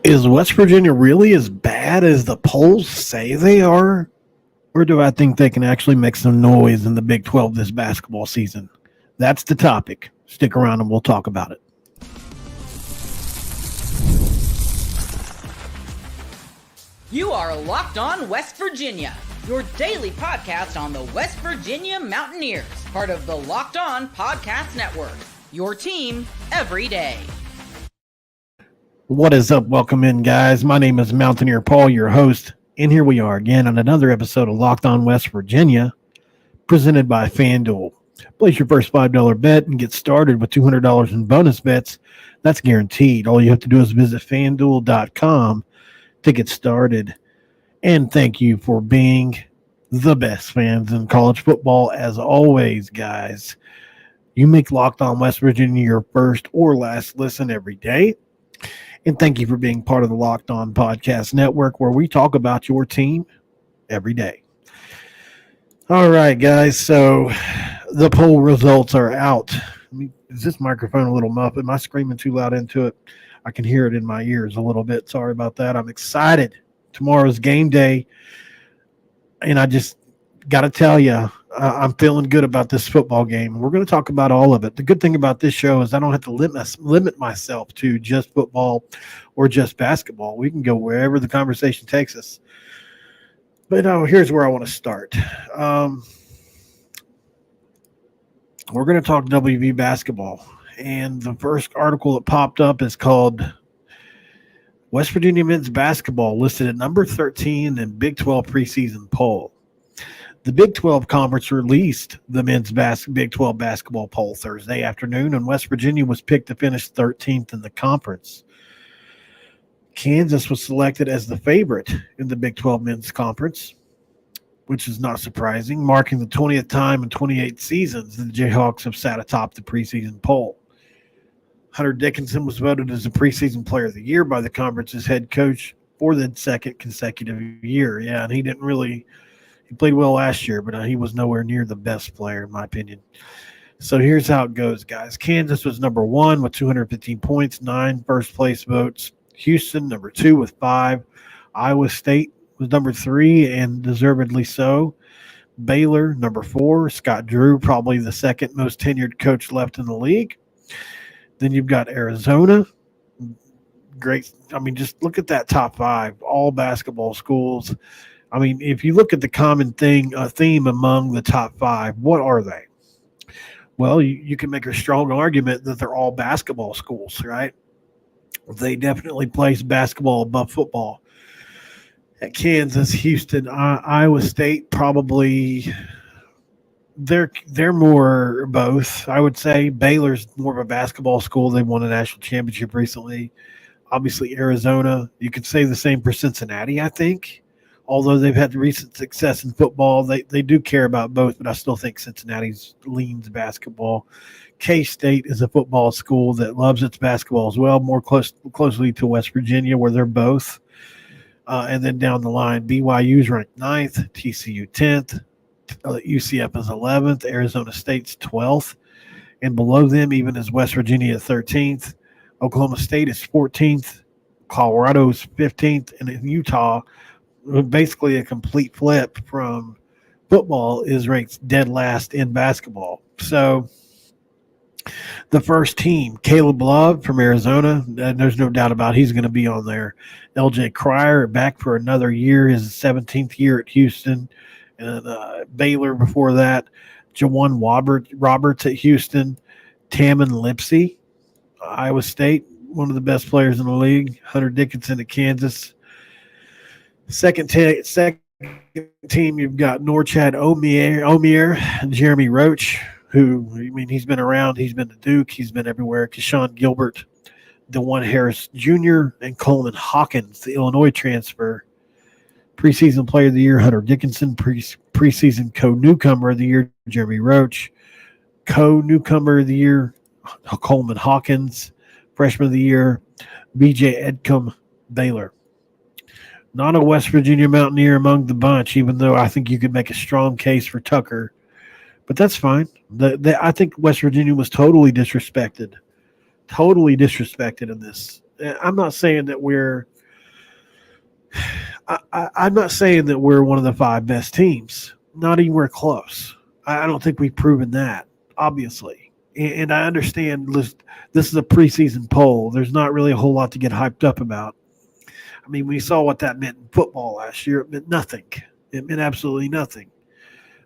Is West Virginia really as bad as the polls say they are? Or do I think they can actually make some noise in the Big 12 this basketball season? That's the topic. Stick around and we'll talk about it. You are Locked On West Virginia, your daily podcast on the West Virginia Mountaineers, part of the Locked On Podcast Network, your team every day. What is up? Welcome in, guys. My name is Mountaineer Paul, your host, and here we are again on another episode of Locked On West Virginia, presented by FanDuel. Place your first $5 bet and get started with $200 in bonus bets. That's guaranteed. All you have to do is visit FanDuel.com to get started. And thank you for being the best fans in college football as always, guys. You make Locked On West Virginia your first or last listen every day. And thank you for being part of the Locked On Podcast Network, where we talk about your team every day. All right, guys. So the poll results are out. Is this microphone a little muffled? Am I screaming too loud into it? I can hear it in my ears a little bit. Sorry about that. I'm excited. Tomorrow's game day. And I just got to tell you, I'm feeling good about this football game. We're going to talk about all of it. The good thing about this show is I don't have to limit myself to just football or just basketball. We can go wherever the conversation takes us. But here's where I want to start. We're going to talk WVU Basketball. And the first article that popped up is called West Virginia Men's Basketball listed at number 13 in Big 12 preseason poll. The Big 12 Conference released the men's Big 12 basketball poll Thursday afternoon, and West Virginia was picked to finish 13th in the conference. Kansas was selected as the favorite in the Big 12 men's conference, which is not surprising, marking the 20th time in 28 seasons the Jayhawks have sat atop the preseason poll. Hunter Dickinson was voted as the preseason player of the year by the conference's head coach for the second consecutive year. Yeah, and he played well last year, but he was nowhere near the best player, in my opinion. So here's how it goes, guys. Kansas was number 1 with 215 points, 9 first-place votes. Houston, number 2 with 5. Iowa State was number 3, and deservedly so. Baylor, number 4. Scott Drew, probably the second most tenured coach left in the league. Then you've got Arizona. Great. I mean, just look at that top 5, all basketball schools. I mean, if you look at the common theme among the top 5, what are they? Well, you can make a strong argument that they're all basketball schools, right? They definitely place basketball above football. At Kansas, Houston, Iowa State, probably they're more both. I would say Baylor's more of a basketball school. They won a national championship recently. Obviously, Arizona. You could say the same for Cincinnati, I think. Although they've had recent success in football, they do care about both, but I still think Cincinnati's leans basketball. K-State is a football school that loves its basketball as well, more closely to West Virginia, where they're both. And then down the line, BYU's ranked 9th, TCU 10th, UCF is 11th, Arizona State's 12th, and below them even is West Virginia 13th. Oklahoma State is 14th, Colorado's 15th, and in Utah, basically a complete flip from football, is ranked dead last in basketball. So the first team, Caleb Love from Arizona, there's no doubt about he's going to be on there. LJ Cryer back for another year, his 17th year at Houston. And Baylor before that, Jawan Roberts at Houston, Tamin Lipsey, Iowa State, one of the best players in the league, Hunter Dickinson at Kansas. Second team, you've got Norchad Omier and Jeremy Roach, who, I mean, he's been around. He's been to Duke. He's been everywhere. Keshawn Gilbert, DeJuan Harris Jr., and Coleman Hawkins, the Illinois transfer. Preseason player of the year, Hunter Dickinson. Preseason co-newcomer of the year, Jeremy Roach. Co-newcomer of the year, Coleman Hawkins. Freshman of the year, BJ Edcombe, Baylor. Not a West Virginia Mountaineer among the bunch, even though I think you could make a strong case for Tucker. But that's fine. I think West Virginia was totally disrespected in this. I'm not saying that we're I'm not saying that we're one of the 5 best teams. Not anywhere close. I don't think we've proven that, obviously. And I understand this is a preseason poll. There's not really a whole lot to get hyped up about. I mean, we saw what that meant in football last year. It meant nothing. It meant absolutely nothing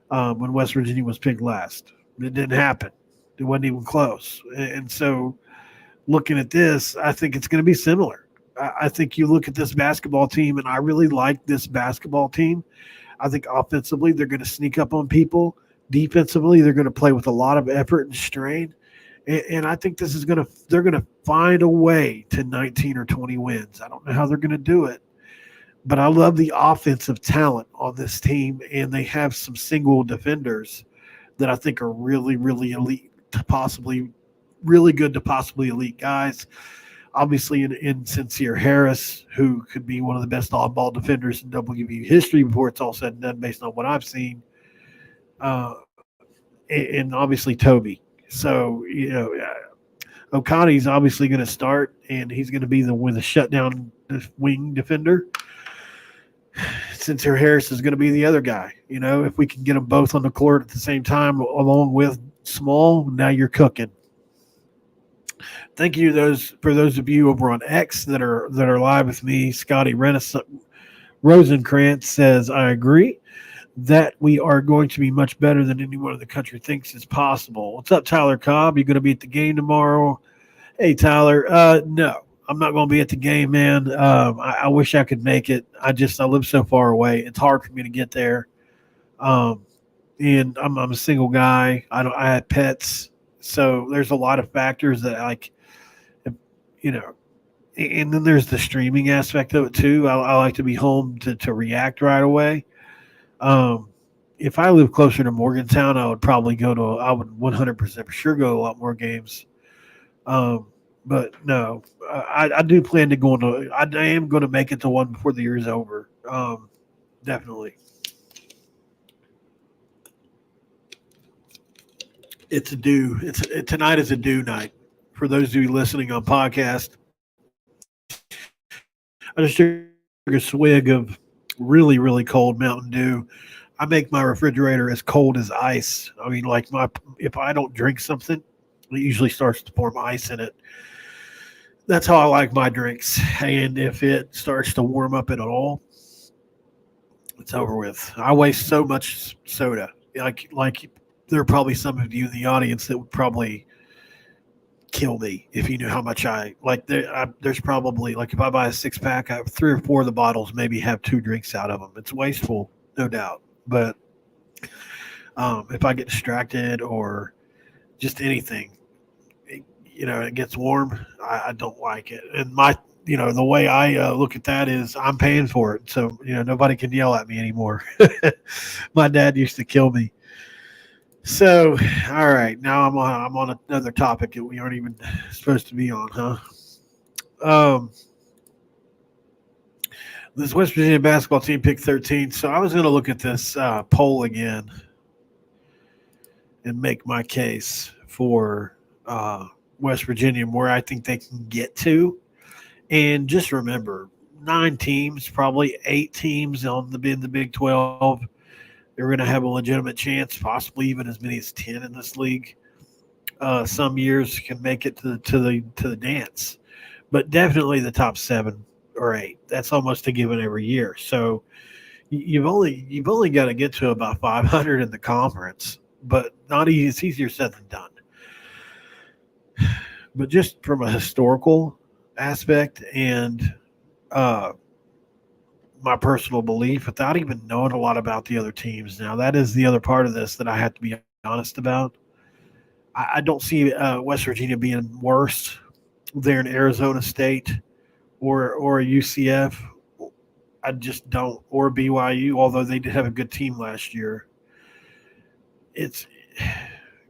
when West Virginia was picked last. It didn't happen. It wasn't even close. And so looking at this, I think it's going to be similar. I think you look at this basketball team, and I really like this basketball team. I think offensively they're going to sneak up on people. Defensively, they're going to play with a lot of effort and strain. And I think they're going to find a way to 19 or 20 wins. I don't know how they're going to do it, but I love the offensive talent on this team, and they have some single defenders that I think are really, really elite, really good to possibly elite guys. Obviously, in Sincere Harris, who could be one of the best on-ball defenders in WVU history before it's all said and done, based on what I've seen, and obviously Toby. So Okani's obviously going to start, and he's going to be with a shutdown wing defender. Sincere Harris is going to be the other guy. If we can get them both on the court at the same time, along with Small, now you're cooking. Thank you for those of you over on X that are live with me. Scotty Rosenkrantz says, I agree that we are going to be much better than anyone in the country thinks is possible. What's up, Tyler Cobb? You going to be at the game tomorrow? Hey, Tyler. No, I'm not going to be at the game, man. I wish I could make it. I live so far away. It's hard for me to get there. And I'm a single guy. I have pets. So there's a lot of factors that and then there's the streaming aspect of it too. I like to be home to react right away. If I live closer to Morgantown, I would 100% for sure go to a lot more games. But no, I do plan to I am going to make it to one before the year is over. Definitely. It's a due. Tonight is a due night. For those of you listening on podcast, I just took a swig of really, really cold Mountain Dew. I make my refrigerator as cold as ice. I mean, if I don't drink something, it usually starts to form ice in it. That's how I like my drinks. And if it starts to warm up at all, it's over with. I waste so much soda. Like there are probably some of you in the audience that would probably kill me if you knew how much I like. There's probably, like, if I buy a 6-pack, I have 3 or 4 of the bottles maybe have 2 drinks out of them. It's wasteful, no doubt. But if I get distracted or just anything, it gets warm, I don't like it. And the way I look at that is I'm paying for it. So, nobody can yell at me anymore. My dad used to kill me. So, all right, now I'm on another topic that we aren't even supposed to be on, huh? This West Virginia basketball team picked 13. So I was going to look at this poll again and make my case for West Virginia and where I think they can get to. And just remember, 9 teams, probably 8 teams in the Big 12. They're going to have a legitimate chance, possibly even as many as 10 in this league. Some years can make it to the dance, but definitely the top 7 or 8. That's almost a given every year. So you've only got to get to about 500 in the conference, but not easy. It's easier said than done. But just from a historical aspect and my personal belief, without even knowing a lot about the other teams. Now, that is the other part of this that I have to be honest about. I don't see West Virginia being worse than Arizona State or UCF. I just don't, or BYU, although they did have a good team last year. It's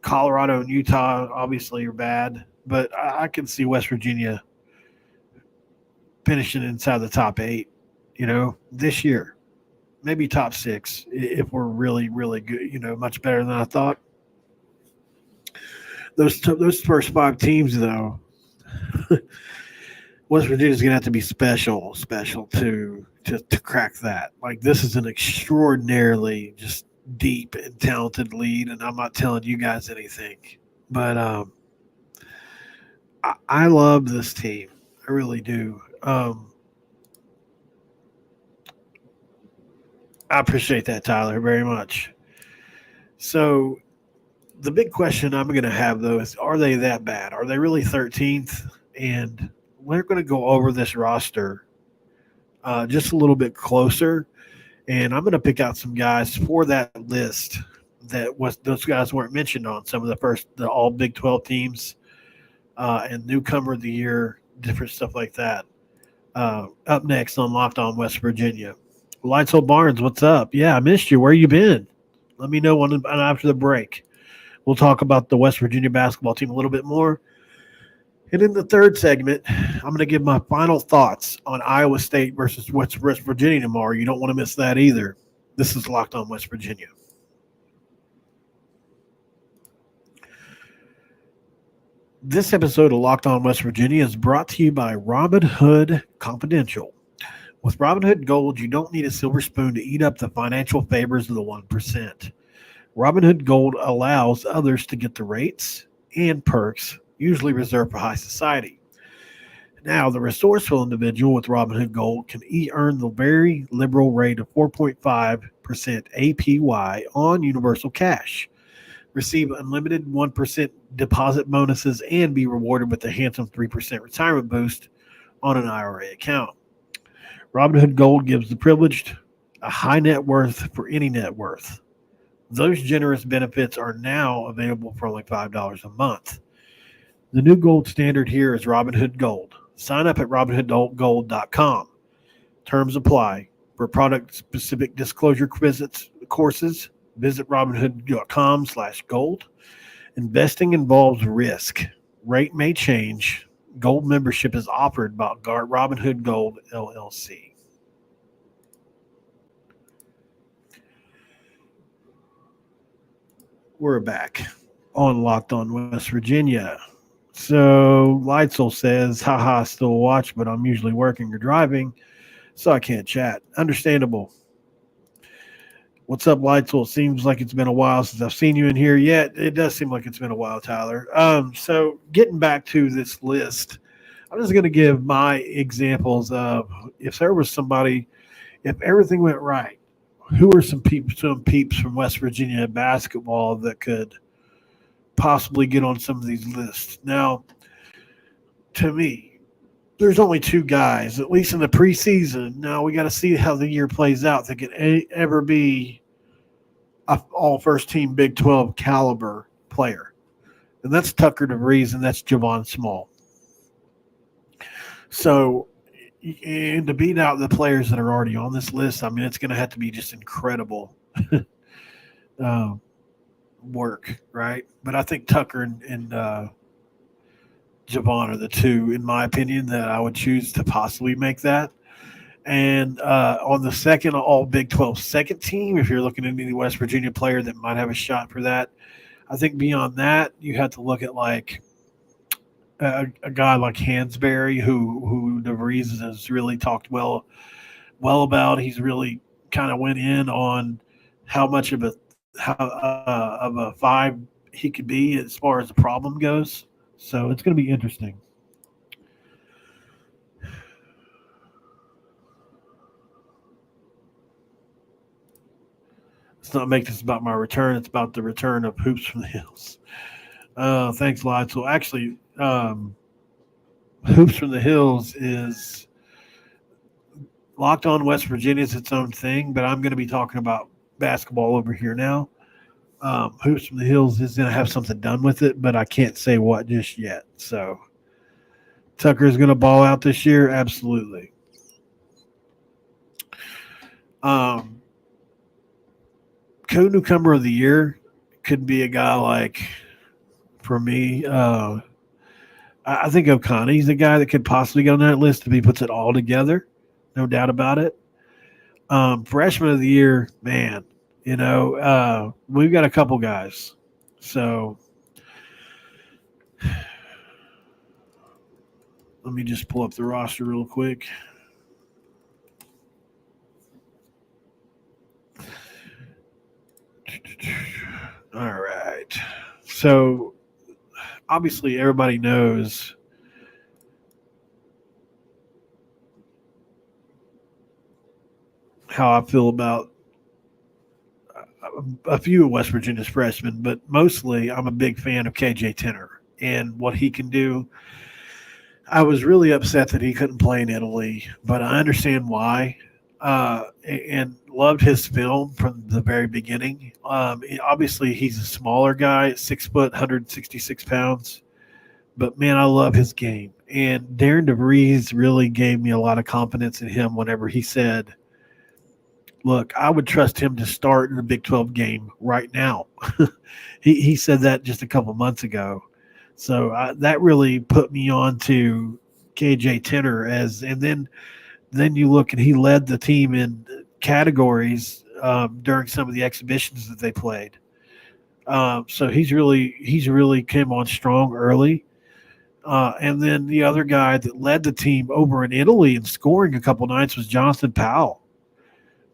Colorado and Utah obviously are bad, but I can see West Virginia finishing inside the top 8. This year, maybe top 6 if we're really, really good, much better than I thought. Those first 5 teams, though, West Virginia's going to have to be special to to crack that. Like, this is an extraordinarily just deep and talented lead, and I'm not telling you guys anything. But I love this team. I really do. I appreciate that, Tyler, very much. So the big question I'm going to have, though, is are they that bad? Are they really 13th? And we're going to go over this roster just a little bit closer. And I'm going to pick out some guys for that list that was those guys weren't mentioned on some of the all Big 12 teams and newcomer of the year, different stuff like that. Up next on Locked On West Virginia. Lightsville Barnes, what's up? Yeah, I missed you. Where you been? Let me know after the break. We'll talk about the West Virginia basketball team a little bit more. And in the third segment, I'm going to give my final thoughts on Iowa State versus West Virginia tomorrow. You don't want to miss that either. This is Locked On West Virginia. This episode of Locked On West Virginia is brought to you by Robin Hood Confidential. With Robin Hood Gold, you don't need a silver spoon to eat up the financial favors of the 1%. Robin Hood Gold allows others to get the rates and perks usually reserved for high society. Now, the resourceful individual with Robin Hood Gold can earn the very liberal rate of 4.5% APY on Universal Cash, receive unlimited 1% deposit bonuses, and be rewarded with a handsome 3% retirement boost on an IRA account. Robinhood Gold gives the privileged a high net worth for any net worth. Those generous benefits are now available for only $5 a month. The new gold standard here is Robinhood Gold. Sign up at robinhoodgold.com. Terms apply. For product-specific disclosure courses, visit robinhood.com/gold. Investing involves risk. Rate may change. Gold membership is offered by Robinhood Gold, LLC. We're back on Locked On West Virginia. So Lightsel says, haha, still watch, but I'm usually working or driving, so I can't chat. Understandable. What's up, Lightsel? Seems like it's been a while since I've seen you in here yet. It does seem like it's been a while, Tyler. So getting back to this list, I'm just going to give my examples of if there was somebody, if everything went right, who are some peeps from West Virginia basketball that could possibly get on some of these lists. Now, to me, there's only two guys, at least in the preseason. Now, we got to see how the year plays out that could ever be an all first-team Big 12 caliber player. And that's Tucker DeVries, and that's Javon Small. So, and to beat out the players that are already on this list, I mean, it's going to have to be just incredible work, right? But I think Tucker and Javon are the two, in my opinion, that I would choose to possibly make that. And on the second all Big 12 second team, if you're looking at any West Virginia player that might have a shot for that, I think beyond that, you have to look at like a guy like Hansberry, who DeVries has really talked well about. He's really kind of went in on how much of a five he could be as far as the problem goes. So it's going to be interesting. Let's not make this about my return. It's about the return of Hoops from the Hills. Thanks a lot. So actually, Hoops from the Hills is Locked On West Virginia is its own thing, but I'm going to be talking about basketball over here now. Hoops from the Hills is going to have something done with it, but I can't say what just yet. So Tucker is going to ball out this year? Absolutely. Co-newcomer of the year could be a guy like, for me, I think O'Connor's the guy that could possibly get on that list if he puts it all together. No doubt about it. Freshman of the year, man, we've got a couple guys. So let me just pull up the roster real quick. So obviously everybody knows how I feel about a few of West Virginia's freshmen, but mostly I'm a big fan of KJ Tenner and what he can do. I was really upset that he couldn't play in Italy, but I understand why. And loved his film from the very beginning. Obviously, he's a smaller guy, 6 foot, 166 pounds. But man, I love his game. And Darren DeVries really gave me a lot of confidence in him whenever he said, look, I would trust him to start in the Big 12 game right now. He said that just a couple months ago. So that really put me on to KJ Tenner then you look and he led the team in categories during some of the exhibitions that they played. So he's really came on strong early. And then the other guy that led the team over in Italy in scoring a couple nights was Jonathan Powell,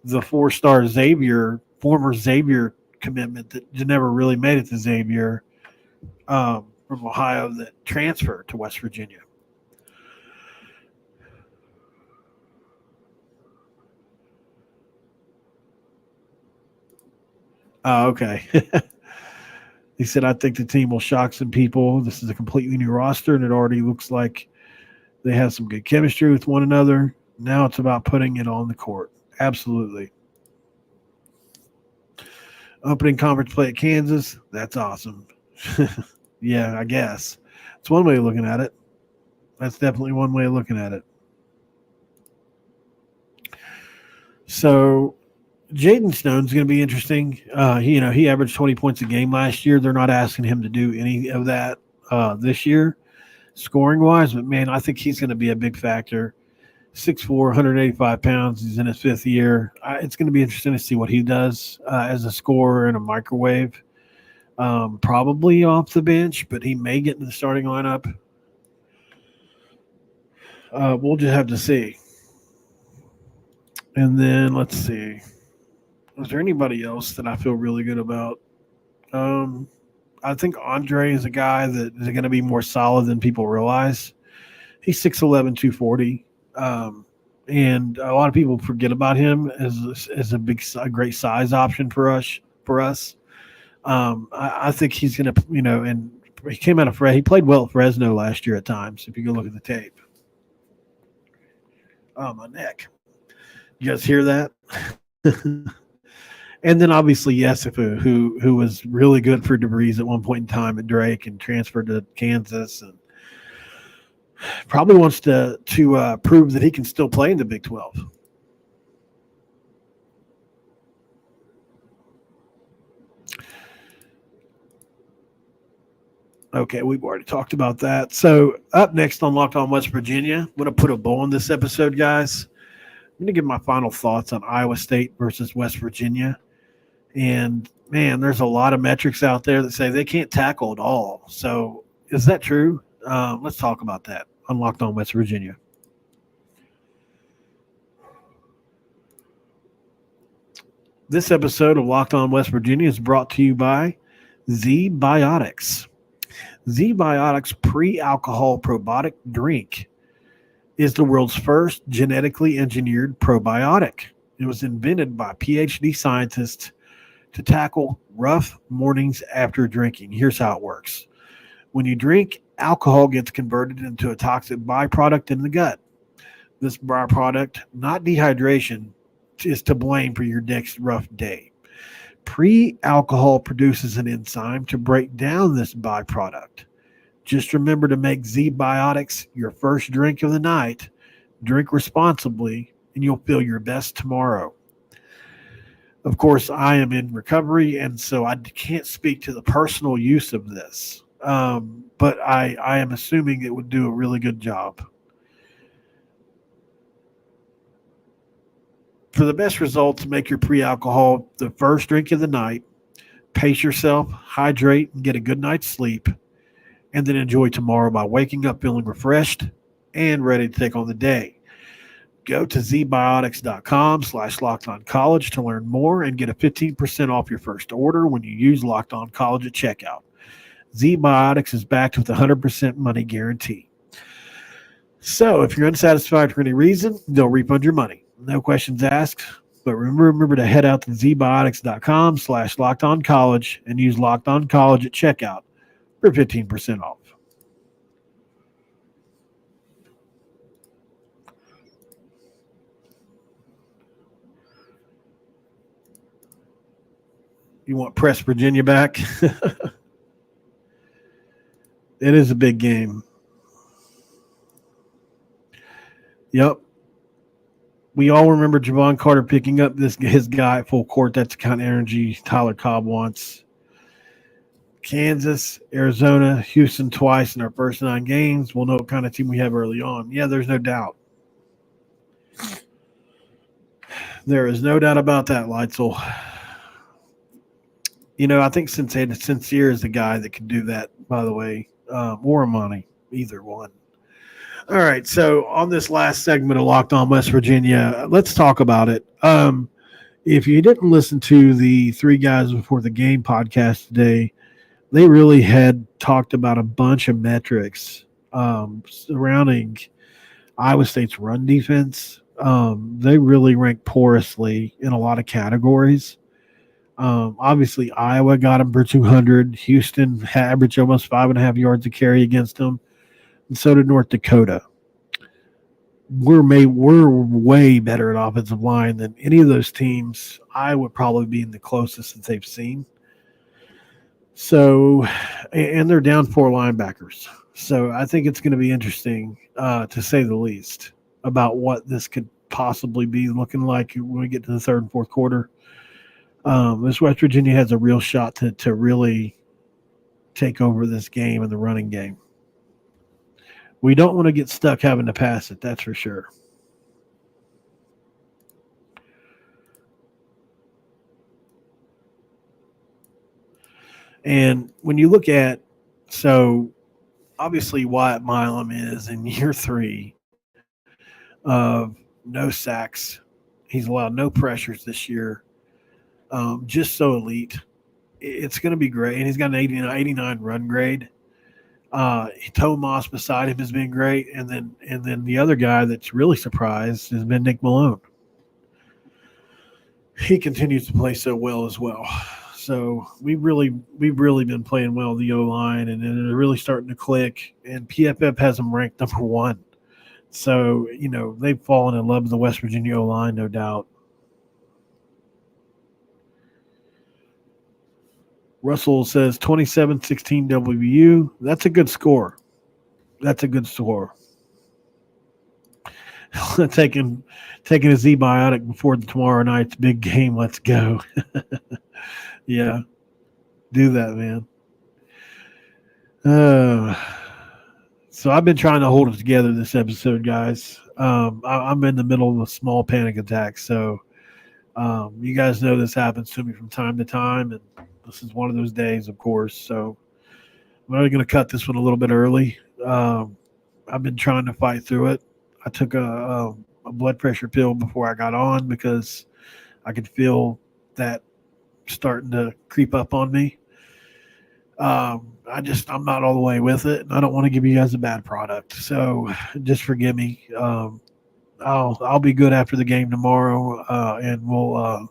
the 4-star former Xavier commitment that never really made it to Xavier from Ohio that transferred to West Virginia. Okay. He said, I think the team will shock some people. This is a completely new roster, and it already looks like they have some good chemistry with one another. Now it's about putting it on the court. Absolutely. Opening conference play at Kansas. That's awesome. Yeah, I guess. It's one way of looking at it. That's definitely one way of looking at it. So Jaden Stone's going to be interesting. He averaged 20 points a game last year. They're not asking him to do any of that this year, scoring-wise. But, man, I think he's going to be a big factor. 6'4", 185 pounds. He's in his 5th year. It's going to be interesting to see what he does as a scorer in a microwave. Probably off the bench, but he may get into the starting lineup. We'll just have to see. And then let's see. Is there anybody else that I feel really good about? I think Andre is a guy that is going to be more solid than people realize. He's 6'11", 240. And a lot of people forget about him as a great size option for us. I think he's going to, and he came out of He played well at Fresno last year at times, if you go look at the tape. Oh, my neck. You guys hear that? And then obviously Yesufu, who was really good for DeVries at one point in time at Drake and transferred to Kansas, and probably wants to prove that he can still play in the Big 12. Okay, we've already talked about that. So up next on Locked On West Virginia, I'm going to put a bow on this episode, guys. I'm going to give my final thoughts on Iowa State versus West Virginia. And, man, there's a lot of metrics out there that say they can't tackle at all. So is that true? Let's talk about that on Locked On West Virginia. This episode of Locked On West Virginia is brought to you by Z-Biotics. Z-Biotics pre-alcohol probiotic drink is the world's first genetically engineered probiotic. It was invented by PhD scientists to tackle rough mornings after drinking. Here's how it works. When you drink, alcohol gets converted into a toxic byproduct in the gut. This byproduct, not dehydration, is to blame for your next rough day. Pre-alcohol produces an enzyme to break down this byproduct. Just remember to make Z-Biotics your first drink of the night. Drink responsibly, and you'll feel your best tomorrow. Of course, I am in recovery, and so I can't speak to the personal use of this. But I am assuming it would do a really good job. For the best results, make your pre-alcohol the first drink of the night. Pace yourself, hydrate, and get a good night's sleep. And then enjoy tomorrow by waking up feeling refreshed and ready to take on the day. Go to zbiotics.com/LockedOnCollege to learn more and get a 15% off your first order when you use Locked On College at checkout. Z-Biotics is backed with a 100% money guarantee. So if you're unsatisfied for any reason, they'll refund your money. No questions asked. But remember to head out to zbiotics.com/lockedoncollege and use lockedoncollege at checkout for 15% off. You want Press Virginia back? It is a big game. Yep. We all remember Javon Carter picking up his guy at full court. That's the kind of energy Tyler Cobb wants. Kansas, Arizona, Houston twice in our first 9 games. We'll know what kind of team we have early on. Yeah, there's no doubt. There is no doubt about that, Leitzel. I think Sincere is the guy that can do that, by the way, or Amani, either one. All right, so on this last segment of Locked On West Virginia, let's talk about it. If you didn't listen to the 3 Guys Before the Game podcast today, they really had talked about a bunch of metrics surrounding Iowa State's run defense. They really ranked porously in a lot of categories. Obviously, Iowa got them for 200. Houston averaged almost 5.5 yards a carry against them. And so did North Dakota. We're way better at offensive line than any of those teams. Iowa probably being the closest that they've seen. So, and they're down 4 linebackers. So I think it's going to be interesting, to say the least, about what this could possibly be looking like when we get to the 3rd and 4th quarter. This West Virginia has a real shot to really take over this game in the running game. We don't want to get stuck having to pass it, that's for sure. And when you look at, so obviously Wyatt Milam is in year 3 of no sacks. He's allowed no pressures this year. Just so elite. It's going to be great. And he's got an 89 run grade. Tomas beside him has been great. And then the other guy that's really surprised has been Nick Malone. He continues to play so well as well. So we've really been playing well the O-line, and they're really starting to click. And PFF has them ranked number 1. So, they've fallen in love with the West Virginia O-line, no doubt. Russell says 27-16 WVU. That's a good score. Taking a Z-Biotic before tomorrow night's big game. Let's go. Yeah. Do that, man. So I've been trying to hold it together this episode, guys. I'm in the middle of a small panic attack. So you guys know this happens to me from time to time, and this is one of those days, of course. So I'm only going to cut this one a little bit early. I've been trying to fight through it. I took a blood pressure pill before I got on because I could feel that starting to creep up on me. I'm not all the way with it, and I don't want to give you guys a bad product. So just forgive me. I'll be good after the game tomorrow, and we'll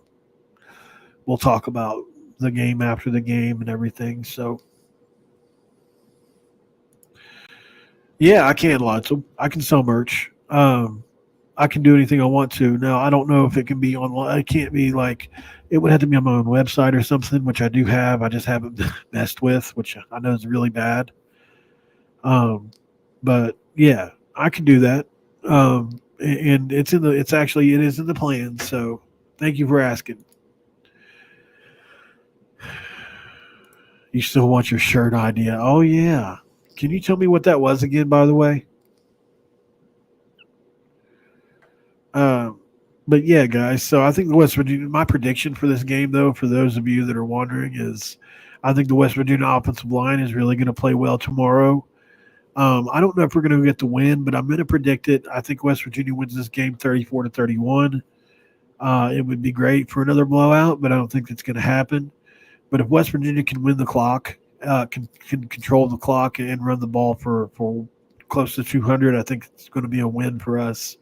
talk about the game after the game and everything. So yeah, I can, Lotso. I can sell merch. I can do anything I want to. Now, I don't know if it can be online. It can't be like, it would have to be on my own website or something, which I do have. I just haven't messed with, which I know is really bad. But yeah, I can do that. And it is in the plan. So thank you for asking. You still want your shirt idea? Oh yeah. Can you tell me what that was again, by the way? But yeah, guys, so I think the West Virginia, my prediction for this game, though, for those of you that are wondering, is I think the West Virginia offensive line is really going to play well tomorrow. I don't know if we're going to get the win, but I'm going to predict it. I think West Virginia wins this game 34-31. It would be great for another blowout, but I don't think that's going to happen. But if West Virginia can win the clock can control the clock and run the ball for close to 200. I think it's going to be a win for us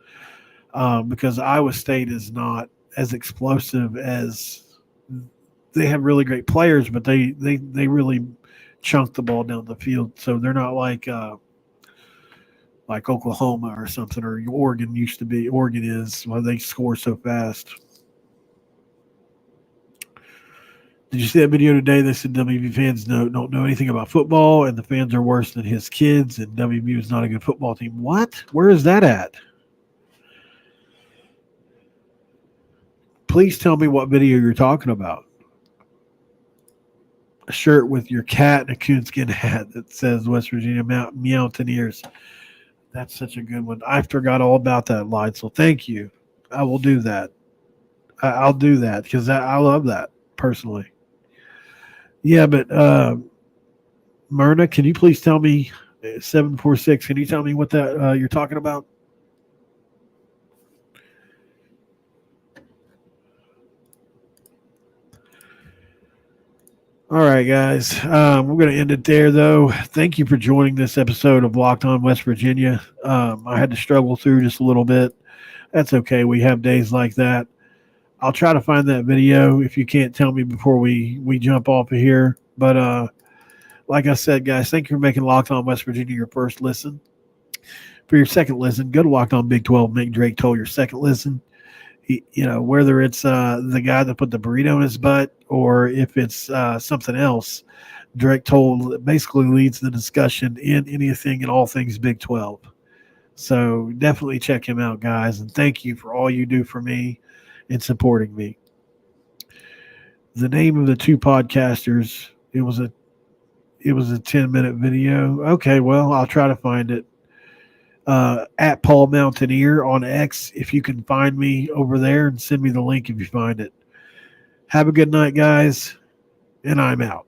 because Iowa State is not as explosive as they have really great players, but they really chunk the ball down the field. So they're not like Oklahoma or something, or Oregon used to be. Oregon is why they score so fast. Did you see that video today? They said WVU fans don't know anything about football, and the fans are worse than his kids, and WVU is not a good football team. What? Where is that at? Please tell me what video you're talking about. A shirt with your cat and a coonskin hat that says West Virginia Mountaineers. That's such a good one. I forgot all about that, Lidsel. Thank you. I will do that. I'll do that because I love that personally. Yeah, but Myrna, can you please tell me 746? Can you tell me what that you're talking about? All right, guys. We're going to end it there, though. Thank you for joining this episode of Locked On West Virginia. I had to struggle through just a little bit. That's okay. We have days like that. I'll try to find that video if you can't tell me before we jump off of here. But like I said, guys, thank you for making Locked On West Virginia your first listen. For your second listen, go to Locked On Big 12. Make Drake Toll your second listen. Whether it's the guy that put the burrito in his butt or if it's something else, Drake Toll basically leads the discussion in anything and all things Big 12. So definitely check him out, guys, and thank you for all you do for me and supporting me. The name of the two podcasters, it was a 10-minute video. Okay, well, I'll try to find it. At Paul Mountaineer on X, if you can find me over there, and send me the link if you find it. Have a good night, guys, and I'm out.